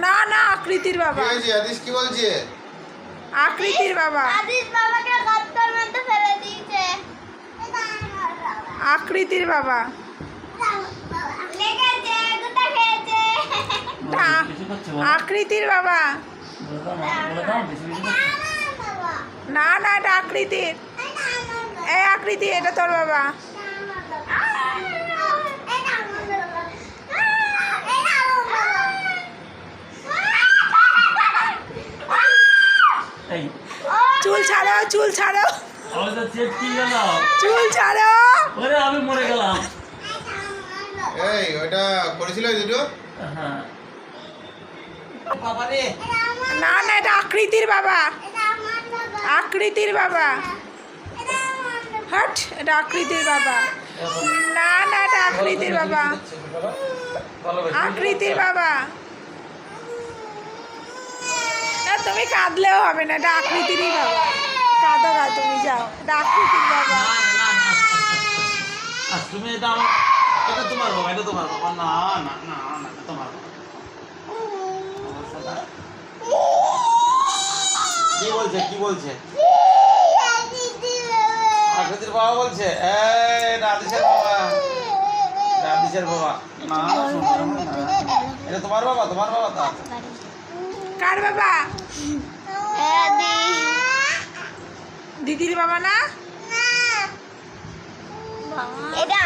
না না আকৃতির বাবা। আদিশ কি বলছে? আকৃতির বাবা। আদিশ বাবাকে গর্তের মধ্যে ফেলে দিয়েছে। আকৃতির বাবা। লেগেছে, গুতা খেয়েছে। আকৃতির বাবা। না না এটা আকৃতির। এই আকৃতি, এটা তোর বাবা। চুল ছাড়ো, চুল ছাড়ো, চুল ছাড়ো। আমি মরে গেলাম। এই ওটা করেছিল দুটো? না না এটা আকৃতির বাবা। আকৃতির বাবা। হট, এটা আকৃতির বাবা। না না এটা আকৃতির বাবা। আকৃতির বাবা। না তুমি কাঁদলেও হবে না, এটা আকৃতিরই বাবা। কাঁদো না তুমি, যাও, এটা আকৃতির বাবা। তুমি এটা তোমার বাবা, এটা তোমার বাবা। না না না না, তোমার বাবা। কি বলছে, কি বলছে? আকৃতির বাবা বলছে। এটা আদিশের বাবা, এটা আদিশের বাবা। না এটা তোমার বাবা, তোমার বাবা। তা কার বাবা? দিদির বাবা না? এটা